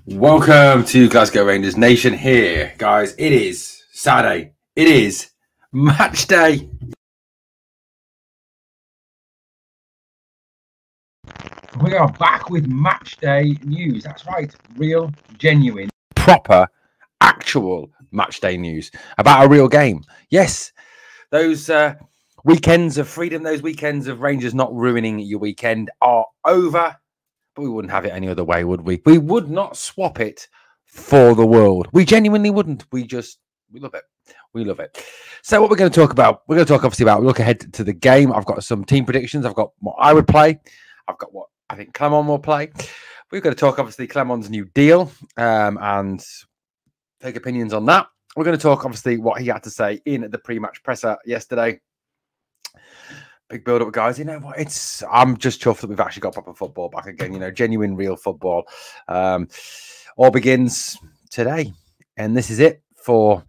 Welcome to Glasgow Rangers Nation here, guys. It is Saturday. It is match day. We are back with match day news. That's right. Real, genuine, proper, actual match day news about a real game. Yes, those weekends of freedom, those weekends of Rangers not ruining your weekend are over. But we wouldn't have it any other way, would we? We would not swap it for the world. We genuinely wouldn't. We love it. We love it. So what we're going to talk about, we're going to talk obviously about look ahead to the game. I've got some team predictions. I've got what I would play. I've got what I think Clement will play. We're going to talk obviously Clement's new deal and take opinions on that. We're going to talk obviously what he had to say in the pre-match presser yesterday. Big build-up, guys. You know what? I'm just chuffed that we've actually got proper football back again. You know, genuine, real football. All begins today, and this is it for,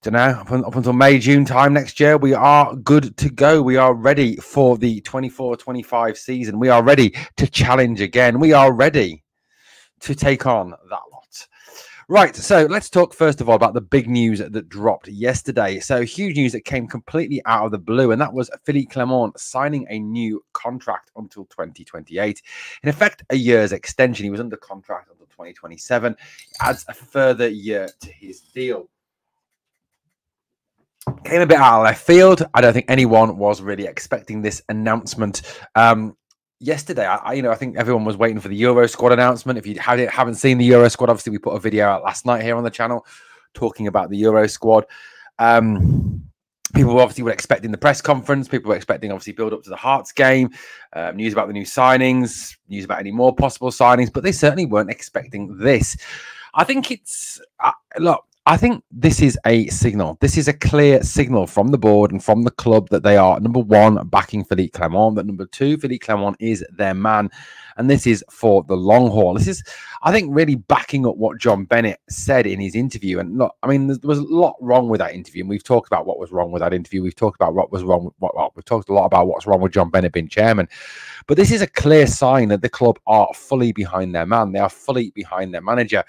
up until May, June time next year. We are good to go. We are ready for the 24-25 season. We are ready to challenge again. We are ready to take on that lot. Right, so let's talk first of all about the big news that dropped yesterday. So huge news that came completely out of the blue, and that was Philippe Clement signing a new contract until 2028. In effect, a year's extension. He was under contract until 2027. Adds a further year to his deal. Came a bit out of left field. I don't think anyone was really expecting this announcement. Yesterday, I think everyone was waiting for the Euro squad announcement. If you haven't seen the Euro squad, obviously we put a video out last night here on the channel talking about the Euro squad. People obviously were expecting the press conference. People were expecting obviously build up to the Hearts game, news about the new signings, news about any more possible signings, but they certainly weren't expecting this. I think it's look. I think this is a signal. This is a clear signal from the board and from the club that they are, number one, backing Philippe Clement, but number two, Philippe Clement is their man. And this is for the long haul. This is, I think, really backing up what John Bennett said in his interview. And look, I mean, there was a lot wrong with that interview. And we've talked about what was wrong with that interview. We've talked about what was wrong. We've talked a lot about what's wrong with John Bennett being chairman. But this is a clear sign that the club are fully behind their man. They are fully behind their manager.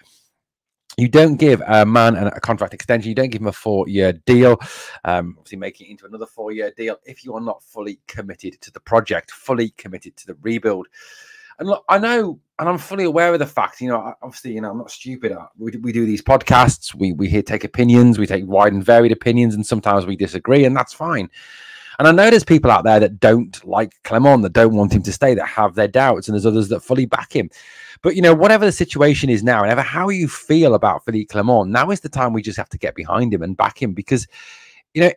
You don't give a man a contract extension. You don't give him a 4-year deal, obviously making it into another 4-year deal if you are not fully committed to the project, fully committed to the rebuild. And look, I know, and I'm fully aware of the fact, obviously, I'm not stupid. We do these podcasts. We here take opinions. We take wide and varied opinions, and sometimes we disagree, and that's fine. And I know there's people out there that don't like Clement, that don't want him to stay, that have their doubts, and there's others that fully back him. But, whatever the situation is now, whatever how you feel about Philippe Clement, now is the time we just have to get behind him and back him. Because,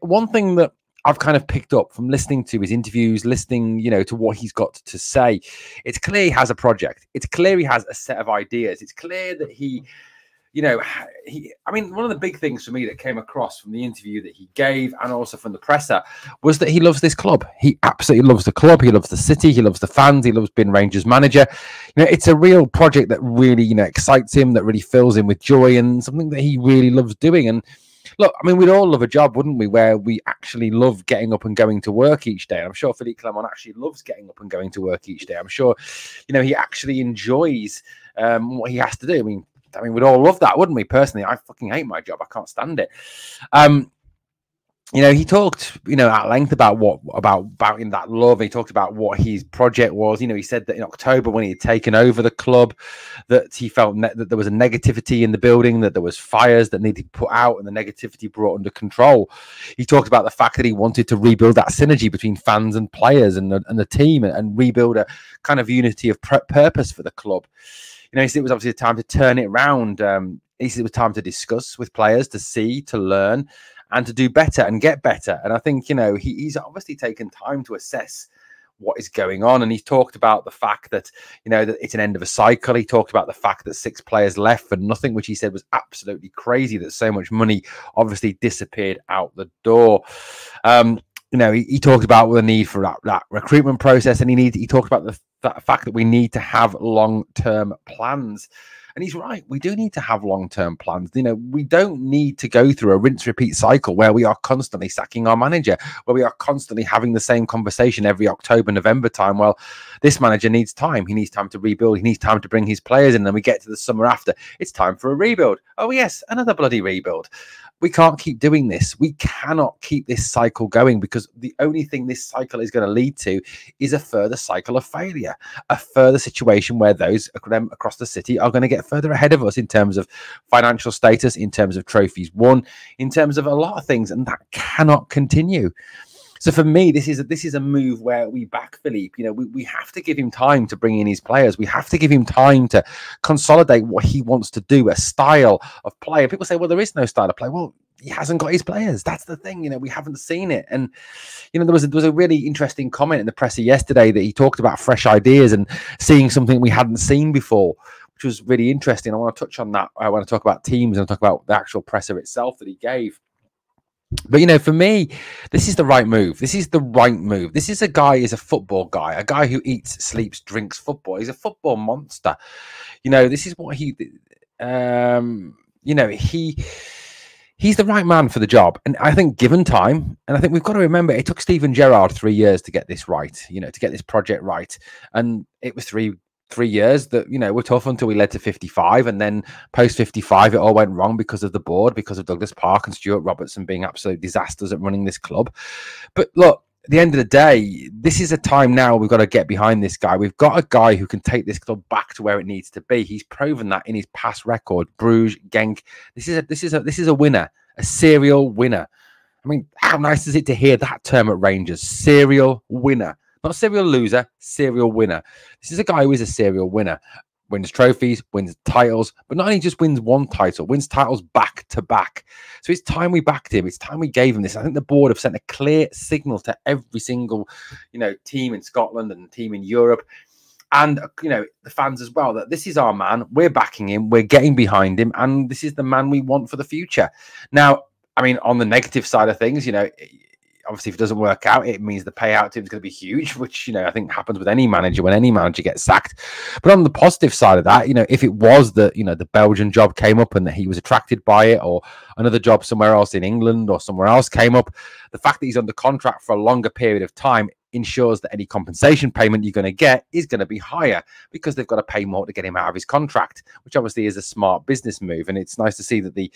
one thing that I've kind of picked up from listening to his interviews, listening, to what he's got to say, it's clear he has a project. It's clear he has a set of ideas. It's clear that he... one of the big things for me that came across from the interview that he gave and also from the presser was that he loves this club. He absolutely loves the club. He loves the city. He loves the fans. He loves being Rangers manager. It's a real project that really, excites him, that really fills him with joy and something that he really loves doing. And look, we'd all love a job, wouldn't we, where we actually love getting up and going to work each day. And I'm sure Philippe Clement actually loves getting up and going to work each day. I'm sure, he actually enjoys what he has to do. We'd all love that, wouldn't we? Personally, I fucking hate my job. I can't stand it. He talked, at length about in that love. He talked about what his project was. He said that in October when he had taken over the club, that he felt that there was a negativity in the building, that there was fires that needed to put out, and the negativity brought under control. He talked about the fact that he wanted to rebuild that synergy between fans and players and the team, and rebuild a kind of unity of purpose for the club. He said it was obviously a time to turn it around. He said it was time to discuss with players, to see, to learn, and to do better and get better. And I think, he's obviously taken time to assess what is going on. And he talked about the fact that, that it's an end of a cycle. He talked about the fact that 6 players left for nothing, which he said was absolutely crazy, that so much money obviously disappeared out the door. He talked about the need for that recruitment process, and he talked about the fact that we need to have long-term plans. And he's right. We do need to have long-term plans. You know, we don't need to go through a rinse-repeat cycle where we are constantly sacking our manager, where we are constantly having the same conversation every October, November time. Well, this manager needs time. He needs time to rebuild. He needs time to bring his players in. And then we get to the summer after. It's time for a rebuild. Oh, yes, another bloody rebuild. We can't keep doing this. We cannot keep this cycle going, because the only thing this cycle is going to lead to is a further cycle of failure, a further situation where those across the city are going to get further ahead of us in terms of financial status, in terms of trophies won, in terms of a lot of things, and that cannot continue. So for me, this is a move where we back Philippe. You know, we have to give him time to bring in his players. We have to give him time to consolidate what he wants to do, a style of play. And people say, well, there is no style of play. Well, he hasn't got his players. That's the thing. You know, we haven't seen it. And, you know, there was a really interesting comment in the presser yesterday that he talked about fresh ideas and seeing something we hadn't seen before, which was really interesting. I want to touch on that. I want to talk about teams and talk about the actual presser itself that he gave. But, you know, for me, this is the right move. This is the right move. This is a guy, is a football guy, a guy who eats, sleeps, drinks football. He's a football monster. You know, this is what he, you know, he's the right man for the job. And I think given time, and I think we've got to remember, it took Steven Gerrard 3 years to get this right, you know, to get this project right. And it was three years that, you know, were tough until we led to 55, and then post 55 it all went wrong because of the board, because of Douglas Park and Stuart Robertson being absolute disasters at running this club. But look, at the end of the day, this is a time now we've got to get behind this guy. We've got a guy who can take this club back to where it needs to be. He's proven that in his past record. Bruges, Genk. This is a winner, a serial winner. I mean, how nice is it to hear that term at Rangers? Serial winner. Not serial loser, serial winner. This is a guy who is a serial winner. Wins trophies, wins titles, but not only just wins one title, wins titles back to back. So it's time we backed him. It's time we gave him this. I think the board have sent a clear signal to every single, you know, team in Scotland and team in Europe, and, you know, the fans as well, that this is our man. We're backing him. We're getting behind him, and this is the man we want for the future. Now, I mean, on the negative side of things, you know, obviously, if it doesn't work out, it means the payout to him is going to be huge, which, you know, I think happens with any manager when any manager gets sacked. But on the positive side of that, you know, if it was that, you know, the Belgian job came up and that he was attracted by it, or another job somewhere else in England or somewhere else came up, the fact that he's under contract for a longer period of time ensures that any compensation payment you're going to get is going to be higher, because they've got to pay more to get him out of his contract, which obviously is a smart business move. And it's nice to see that the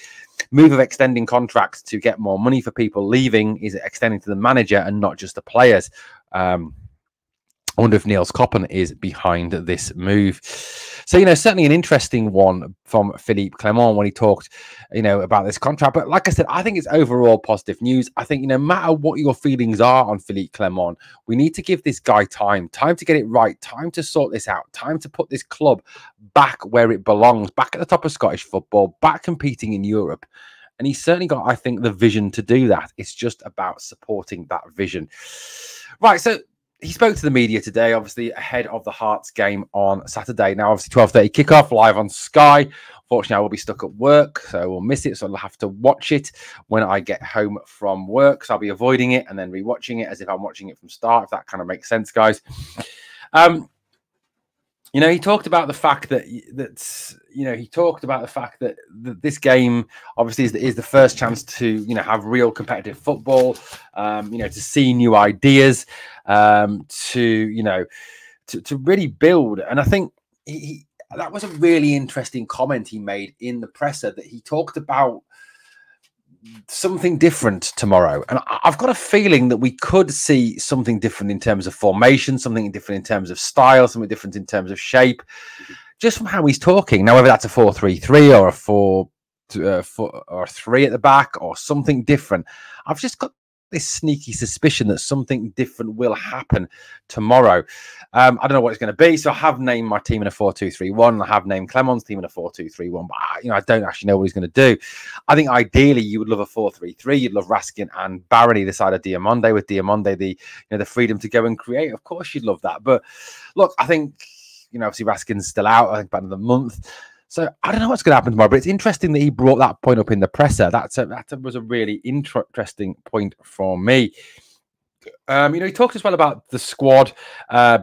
move of extending contracts to get more money for people leaving is extending to the manager and not just the players. I wonder if Niels Koppen is behind this move. So, you know, certainly an interesting one from Philippe Clement when he talked, you know, about this contract. But like I said, I think it's overall positive news. I think, you know, no matter what your feelings are on Philippe Clement, we need to give this guy time to get it right, time to sort this out, time to put this club back where it belongs, back at the top of Scottish football, back competing in Europe. And he's certainly got, I think, the vision to do that. It's just about supporting that vision. Right, so he spoke to the media today, obviously, ahead of the Hearts game on Saturday. Now, obviously, 12:30 kickoff, live on Sky. Fortunately, I will be stuck at work, so we'll miss it. So I'll have to watch it when I get home from work. So I'll be avoiding it and then rewatching it as if I'm watching it from start, if that kind of makes sense, guys. You know, he talked about the fact that this game obviously is the first chance to, you know, have real competitive football, you know, to see new ideas, to really build. And I think that was a really interesting comment he made in the presser, that he talked about something different tomorrow. And I've got a feeling that we could see something different in terms of formation, something different in terms of style, something different in terms of shape, just from how he's talking. Now, whether that's a 4-3-3 or a 4-3 at the back or something different, I've just got this sneaky suspicion that something different will happen tomorrow. I don't know what it's going to be. So I have named my team in a 4-2-3-1. I have named Clement's team in a 4-2-3-1, but you know, I don't actually know what he's going to do. I think ideally you would love a 4-3-3. You'd love Raskin and Barron either side of Diamonde, with Diamonde the freedom to go and create. Of course, you'd love that. But look, I think, you know, obviously Raskin's still out. I think about another month. So I don't know what's going to happen tomorrow, but it's interesting that he brought that point up in the presser. That was a really interesting point for me. You know, he talked as well about the squad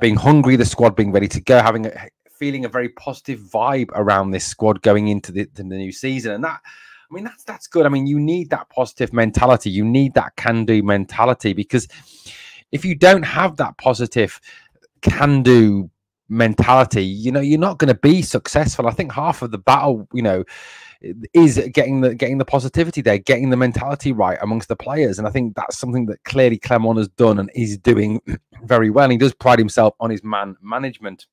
being hungry, the squad being ready to go, having feeling a very positive vibe around this squad going into the new season. And that, I mean, that's good. I mean, you need that positive mentality. You need that can-do mentality, because if you don't have that positive can-do mentality, you know, you're not going to be successful. I think half of the battle, you know, is getting the positivity there, getting the mentality right amongst the players. And I think that's something that clearly Clement has done and is doing very well. And he does pride himself on his man management.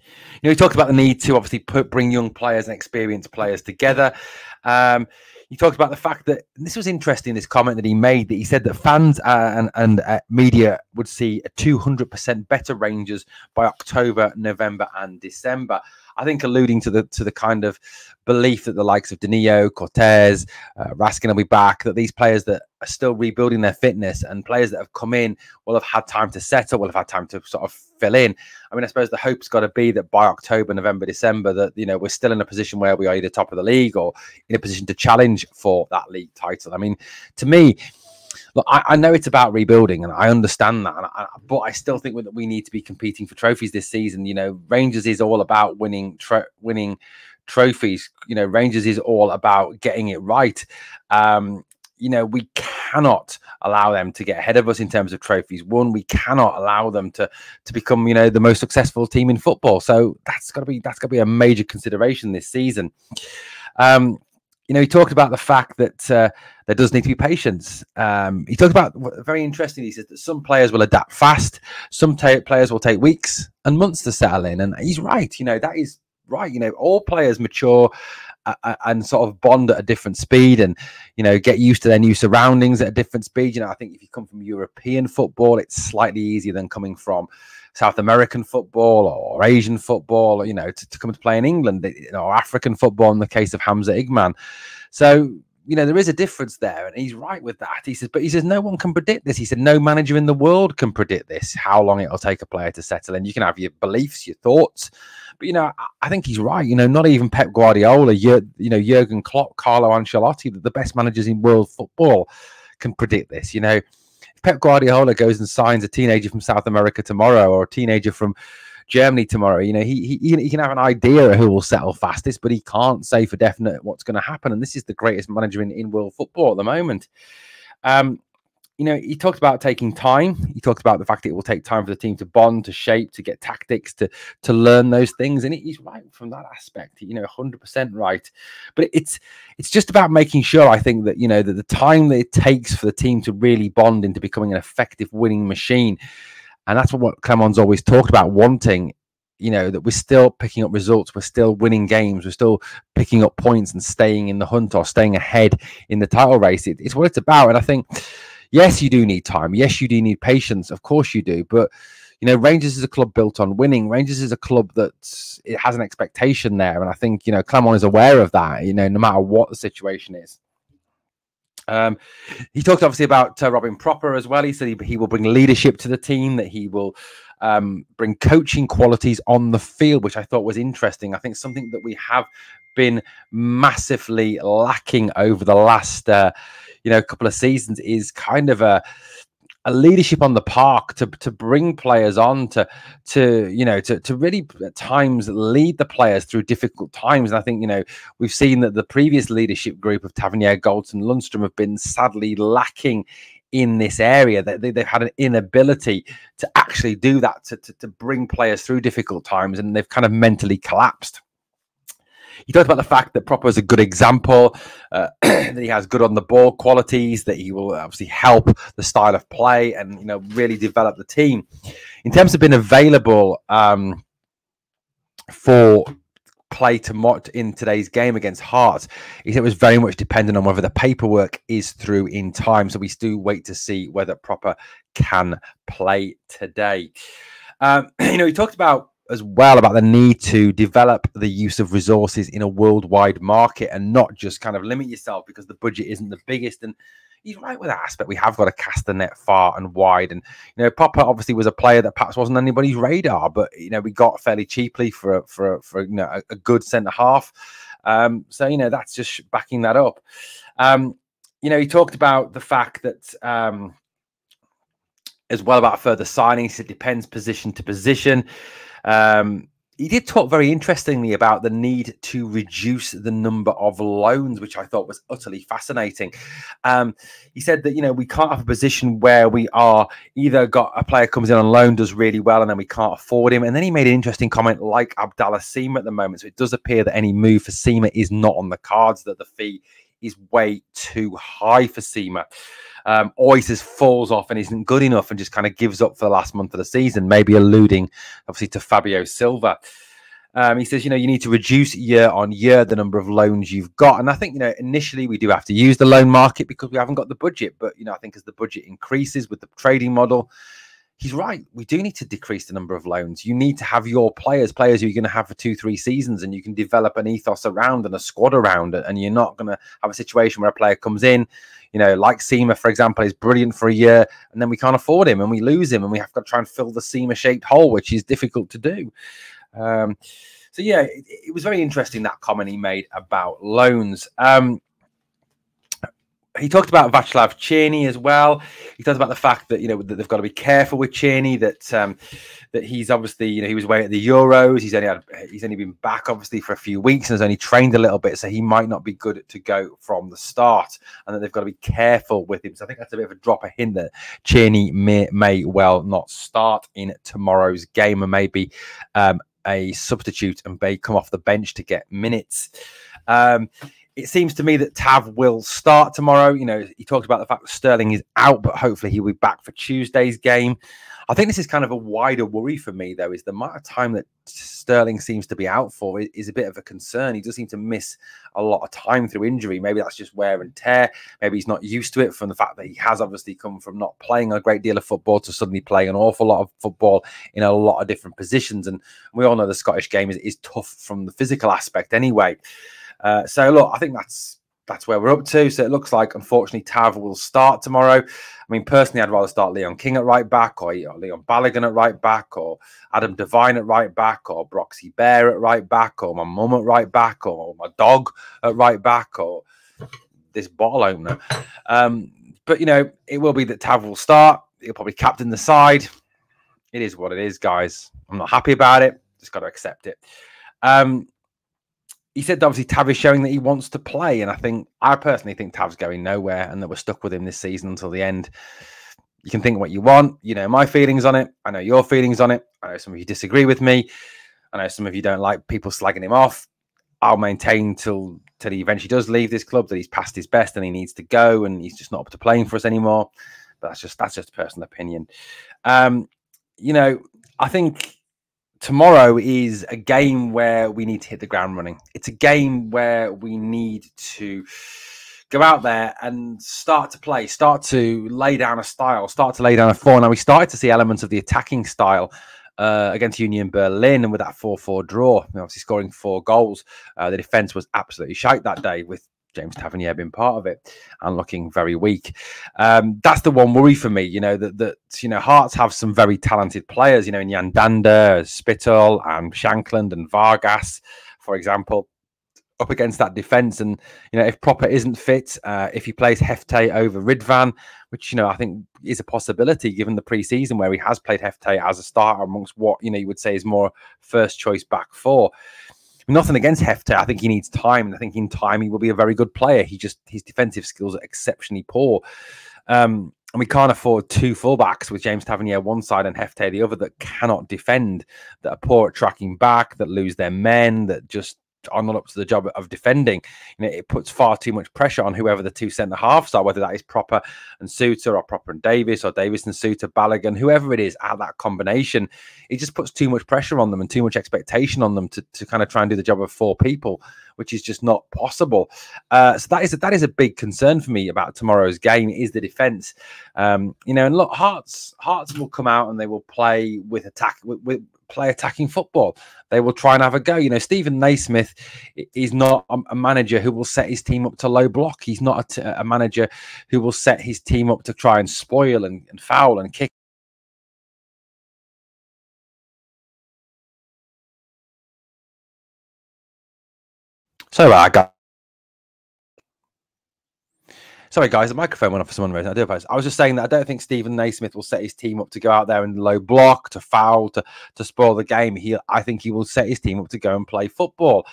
You know, he talked about the need to obviously bring young players and experienced players together. He talked about the fact that, and this was interesting, this comment that he made, that he said that fans and media would see a 200% better Rangers by October, November and December. I think alluding to the kind of belief that the likes of Danilo, Cortez, Raskin will be back, that these players that are still rebuilding their fitness and players that have come in will have had time to settle, will have had time to sort of fill in. I mean, I suppose the hope's got to be that by October, November, December, that, you know, we're still in a position where we are either top of the league or in a position to challenge for that league title. I mean, to me, look, I know it's about rebuilding, and I understand that, but I still think that we need to be competing for trophies this season. You know, Rangers is all about winning trophies. You know, Rangers is all about getting it right. You know, we cannot allow them to get ahead of us in terms of trophies won. We cannot allow them to become, you know, the most successful team in football. So that's got to be a major consideration this season. You know, he talked about the fact that there does need to be patience. He talked about, very interesting, he said that some players will adapt fast, some players will take weeks and months to settle in. And he's right. You know, that is right. You know, all players mature and sort of bond at a different speed, and, you know, get used to their new surroundings at a different speed. You know, I think if you come from European football, it's slightly easier than coming from South American football or Asian football, you know, to come to play in England, you know, or African football in the case of Hamza Igman. So, you know, there is a difference there, and he's right with that. He says, but he says, no one can predict this. He said, no manager in the world can predict this, how long it'll take a player to settle in. You can have your beliefs, your thoughts, but, you know, I think he's right. You know, not even Pep Guardiola, you know, Jurgen Klopp, Carlo Ancelotti, the best managers in world football, can predict this. You know, if Pep Guardiola goes and signs a teenager from South America tomorrow, or a teenager from Germany tomorrow, you know, he can have an idea of who will settle fastest, but he can't say for definite what's going to happen. And this is the greatest manager in world football at the moment. You know, he talked about taking time. He talked about the fact that it will take time for the team to bond, to shape, to get tactics, to learn those things. And he's right from that aspect, you know, 100% right. But it's just about making sure, I think, that, you know, that the time that it takes for the team to really bond into becoming an effective winning machine. And that's what Clement's always talked about, wanting, you know, that we're still picking up results, we're still winning games, we're still picking up points and staying in the hunt or staying ahead in the title race. It's what it's about. And I think, yes, you do need time. Yes, you do need patience. Of course you do. But, you know, Rangers is a club built on winning. Rangers is a club it has an expectation there. And I think, you know, Clement is aware of that, you know, no matter what the situation is. He talked obviously about Robin Propper as well. He said he will bring leadership to the team, that he will bring coaching qualities on the field, which I thought was interesting. I think something that we have been massively lacking over the last you know, couple of seasons is kind of a leadership on the park to bring players on, to you know, to really at times lead the players through difficult times. And I think, you know, we've seen that the previous leadership group of Tavernier, Goldson, Lundstrom have been sadly lacking in this area. That they've had an inability to actually do that, to bring players through difficult times, and they've kind of mentally collapsed. He talked about the fact that Propper is a good example, that he has good on the ball qualities, that he will obviously help the style of play and, you know, really develop the team. In terms of being available for play in today's game against Hearts, he said it was very much dependent on whether the paperwork is through in time. So we still wait to see whether Propper can play today. You know, he talked about as well about the need to develop the use of resources in a worldwide market and not just kind of limit yourself because the budget isn't the biggest. And he's right with that aspect. We have got to cast the net far and wide. And, you know, Propper obviously was a player that perhaps wasn't on anybody's radar, but, you know, we got fairly cheaply for you know, a good centre half. So, you know, that's just backing that up. You know, he talked about the fact that as well about further signings, it depends position to position. He did talk very interestingly about the need to reduce the number of loans, which I thought was utterly fascinating. He said that, we can't have a position where we are either got a player comes in on loan, does really well, and then we can't afford him. And then he made an interesting comment like Abdallah Sima at the moment. So it does appear that any move for Sima is not on the cards, that the fee is way too high for Sima. Or he says falls off and isn't good enough and just kind of gives up for the last month of the season, maybe alluding obviously to Fabio Silva. He says, you need to reduce year on year the number of loans you've got. And I think, initially we do have to use the loan market because we haven't got the budget. But, I think as the budget increases with the trading model, he's right. We do need to decrease the number of loans. You need to have your players who you're going to have for 2-3 seasons, and you can develop an ethos around and a squad around it. And you're not going to have a situation where a player comes in, like Sima, for example, is brilliant for a year, and then we can't afford him and we lose him and we have to try and fill the Sima-shaped hole, which is difficult to do. So yeah, it was very interesting, that comment he made about loans. He talked about Václav Cerny as well. He talked about the fact that that they've got to be careful with Cerny. That he's obviously he was away at the Euros. He's only been back obviously for a few weeks and has only trained a little bit, so he might not be good to go from the start. And that they've got to be careful with him. So I think that's a bit of a drop of hint that Cerny may well not start in tomorrow's game and maybe a substitute and may come off the bench to get minutes. It seems to me that Tav will start tomorrow. He talked about the fact that Sterling is out, but hopefully he'll be back for Tuesday's game. I think this is kind of a wider worry for me, though, is the amount of time that Sterling seems to be out for is a bit of a concern. He does seem to miss a lot of time through injury. Maybe that's just wear and tear. Maybe he's not used to it from the fact that he has obviously come from not playing a great deal of football to suddenly playing an awful lot of football in a lot of different positions. And we all know the Scottish game is tough from the physical aspect anyway. So look, I think that's where we're up to. So it looks like, unfortunately, Tav will start tomorrow. I mean, personally, I'd rather start Leon King at right back, or Leon Balogun at right back, or Adam Devine at right back, or Broxy Bear at right back, or my mum at right back, or my dog at right back, or this bottle opener. But, it will be that Tav will start. He'll probably captain the side. It is what it is, guys. I'm not happy about it. Just got to accept it. He said, obviously, Tav is showing that he wants to play. And I personally think Tav's going nowhere and that we're stuck with him this season until the end. You can think what you want. My feelings on it. I know your feelings on it. I know some of you disagree with me. I know some of you don't like people slagging him off. I'll maintain till he eventually does leave this club that he's past his best and he needs to go and he's just not up to playing for us anymore. But that's just personal opinion. I think tomorrow is a game where we need to hit the ground running. It's a game where we need to go out there and start to play, start to lay down a style, start to lay down a form. Now, we started to see elements of the attacking style against Union Berlin, and with that 4-4 draw, obviously scoring 4 goals. The defence was absolutely shite that day, with James Tavernier being part of it and looking very weak. That's the one worry for me, that Hearts have some very talented players, in Yandanda, Spittle and Shankland and Vargas, for example, up against that defence. And, if Propper isn't fit, if he plays Hefte over Ridvan, which, I think is a possibility given the pre-season where he has played Hefte as a starter amongst what, you would say is more first choice back four. Nothing against Hefte. I think he needs time. And I think in time he will be a very good player. His defensive skills are exceptionally poor. And we can't afford 2 fullbacks with James Tavernier one side and Hefte the other that cannot defend, that are poor at tracking back, that lose their men, that just are not up to the job of defending. It puts far too much pressure on whoever the 2 centre halves are, whether that is Propper and Suter or Propper and Davis or Davis and Suter, Balogun, whoever it is at that combination. It just puts too much pressure on them and too much expectation on them to kind of try and do the job of 4 people, which is just not possible. So that is a big concern for me about tomorrow's game, is the defence. And look, Hearts will come out and they will play with attacking football. They will try and have a go. Stephen Naismith is not a manager who will set his team up to low block. He's not a manager who will set his team up to try and spoil and foul and kick. Sorry, guys, the microphone went off for some reason. I do apologize. I was just saying that I don't think Stephen Naismith will set his team up to go out there in the low block, to foul, to spoil the game. I think he will set his team up to go and play football.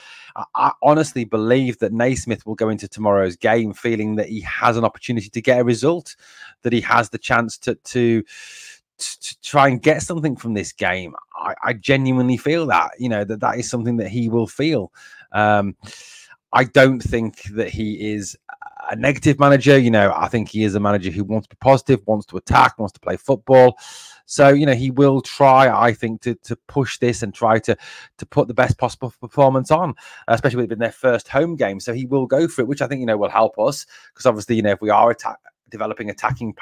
I honestly believe that Naismith will go into tomorrow's game feeling that he has an opportunity to get a result, that he has the chance to try and get something from this game. I genuinely feel that, that is something that he will feel. I don't think that he is a negative manager. I think he is a manager who wants to be positive, wants to attack, wants to play football. So, he will try, I think, to push this and try to put the best possible performance on, especially with it being their first home game. So he will go for it, which I think, will help us, because obviously, if we are developing attacking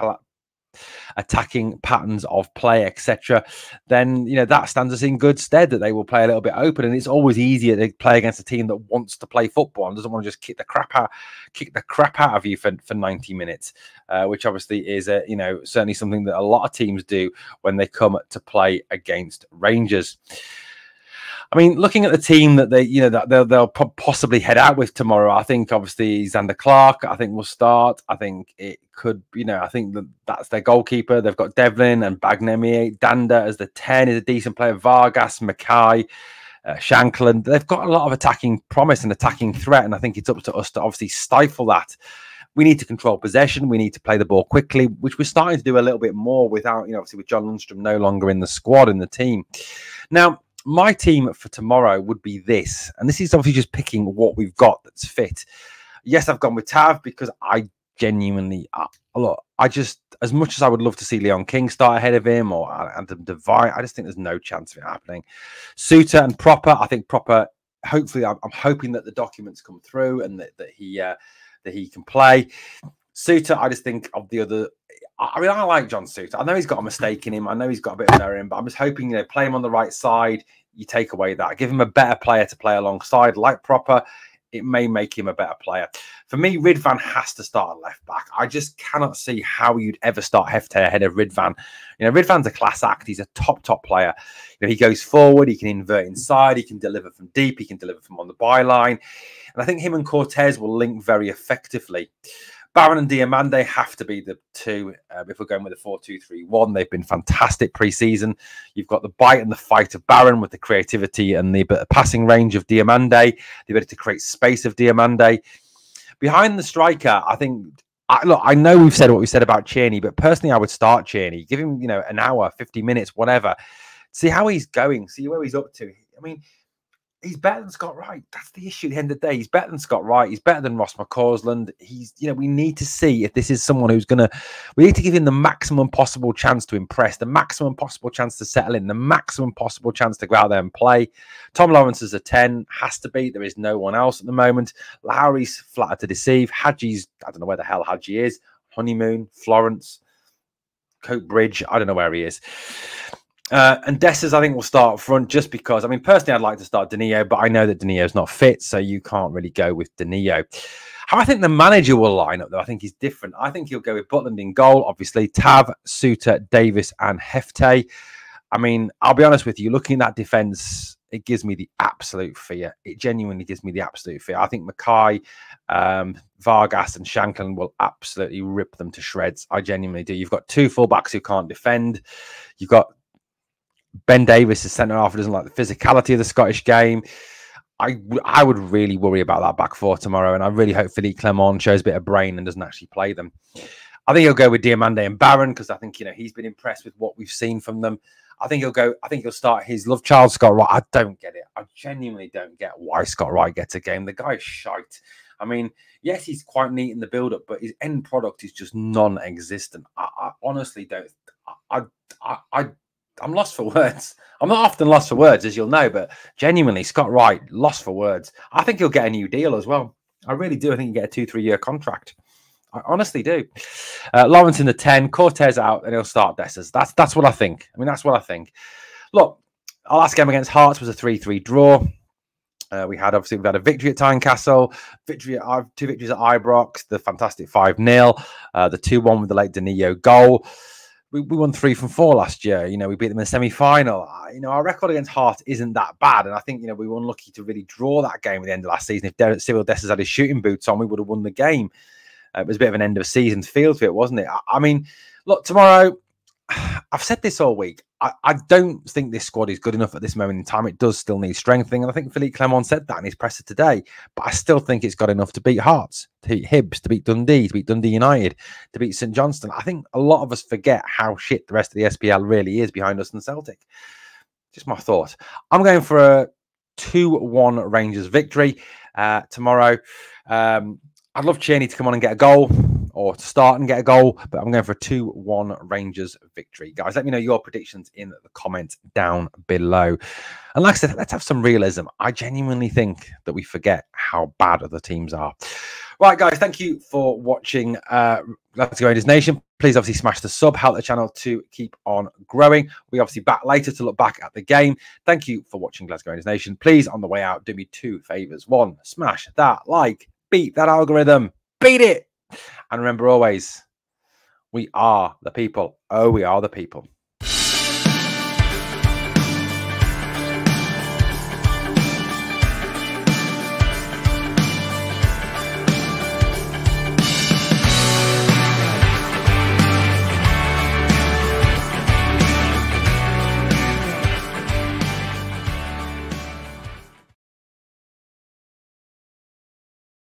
patterns of play, etc., then that stands us in good stead, that they will play a little bit open. And it's always easier to play against a team that wants to play football and doesn't want to just kick the crap out of you for 90 minutes, which obviously is certainly something that a lot of teams do when they come to play against Rangers. I mean, looking at the team that they'll possibly head out with tomorrow, I think obviously Xander Clark, I think, will start. I think it could, I think that's their goalkeeper. They've got Devlin and Bagnemi. Danda as the 10 is a decent player. Vargas, Mackay, Shankland. They've got a lot of attacking promise and attacking threat, and I think it's up to us to obviously stifle that. We need to control possession. We need to play the ball quickly, which we're starting to do a little bit more without, obviously with John Lundstrom no longer in the squad, in the team. Now, my team for tomorrow would be this, and this is obviously just picking what we've got that's fit. Yes, I've gone with Tav because I genuinely, look, as much as I would love to see Leon King start ahead of him or Adam Devine, I just think there's no chance of it happening. Suter and Propper, I think Propper, hopefully, I'm hoping that the documents come through and that he can play. Suter, I just think of the other. I mean, I like John Suter. I know he's got a mistake in him. I know he's got a bit of an error in him, but I'm just hoping, play him on the right side. You take away that. Give him a better player to play alongside, like Propper. It may make him a better player. For me, Ridvan has to start at left back. I just cannot see how you'd ever start Hefte ahead of Ridvan. Ridvan's a class act. He's a top player. He goes forward. He can invert inside. He can deliver from deep. He can deliver from on the byline. And I think him and Cortez will link very effectively. Barron and Diamande have to be the two. If we're going with a 4-2-3-1, they've been fantastic pre-season. You've got the bite and the fight of Barron with the creativity and the passing range of Diamande, the ability to create space of Diamande. Behind the striker, I think, look, I know we've said what we said about Cerny, but personally, I would start Cerny. Give him, an hour, 50 minutes, whatever. See how he's going. See where he's up to. I mean, he's better than Scott Wright. That's the issue at the end of the day. He's better than Scott Wright. He's better than Ross McCausland. He's, we need to see if this is someone who's we need to give him the maximum possible chance to impress, the maximum possible chance to settle in, the maximum possible chance to go out there and play. Tom Lawrence is a 10, has to be. There is no one else at the moment. Lowry's flattered to deceive. Hadji's, I don't know where the hell Hadji is. Honeymoon, Florence, Coat Bridge. I don't know where he is. And Dessers, I think, will start up front just because, I mean, personally, I'd like to start Danilo, but I know that Danilo's not fit, so you can't really go with Danilo. How I think the manager will line up, though, I think is different. I think he'll go with Butland in goal, obviously, Tav, Suter, Davis, and Hefte. I mean, I'll be honest with you, looking at that defence, it gives me the absolute fear. It genuinely gives me the absolute fear. I think Mackay, Vargas, and Shankland will absolutely rip them to shreds. I genuinely do. You've got two fullbacks who can't defend. You've got Ben Davis is centre half, who doesn't like the physicality of the Scottish game. I would really worry about that back four tomorrow, and I really hope Philippe Clement shows a bit of brain and doesn't actually play them. I think he'll go with Diamande and Barron because I think he's been impressed with what we've seen from them. I think he'll start his love child Scott Wright. I don't get it. I genuinely don't get why Scott Wright gets a game. The guy's shite. I mean, yes, he's quite neat in the build-up, but his end product is just non-existent. I honestly don't. I'm lost for words. I'm not often lost for words, as you'll know, but genuinely, Scott Wright, lost for words. I think he'll get a new deal as well. I really do. I think he'll get a 2-3 year contract. I honestly do. Lawrence in the 10, Cortez out, and he'll start Dessers. That's what I think. I mean, that's what I think. Look, our last game against Hearts was a 3-3 draw. We've had a victory at Tynecastle, two victories at Ibrox, the fantastic 5-0, the 2-1 with the late Danilo goal. We won 3 from 4 last year. We beat them in the semi-final. Our record against Hearts isn't that bad. And I think, we were unlucky to really draw that game at the end of last season. If Cyril Dessers had his shooting boots on, we would have won the game. It was a bit of an end of season feel to it, wasn't it? I mean, look, tomorrow, I've said this all week. I don't think this squad is good enough at this moment in time. It does still need strengthening. And I think Philippe Clement said that in his presser today. But I still think it's got enough to beat Hearts, to beat Hibs, to beat Dundee, to beat Dundee United, to beat St Johnstone. I think a lot of us forget how shit the rest of the SPL really is behind us and Celtic. Just my thought. I'm going for a 2-1 Rangers victory tomorrow. I'd love Cerny to come on and get a goal, or to start and get a goal, but I'm going for a 2-1 Rangers victory. Guys, let me know your predictions in the comments down below. And like I said, let's have some realism. I genuinely think that we forget how bad other teams are. Right, guys, thank you for watching Glasgow Rangers Nation. Please obviously smash the sub, help the channel to keep on growing. We obviously back later to look back at the game. Thank you for watching Glasgow Rangers Nation. Please, on the way out, do me 2 favours. 1, smash that like, beat that algorithm, beat it. And remember always, we are the people. Oh, we are the people.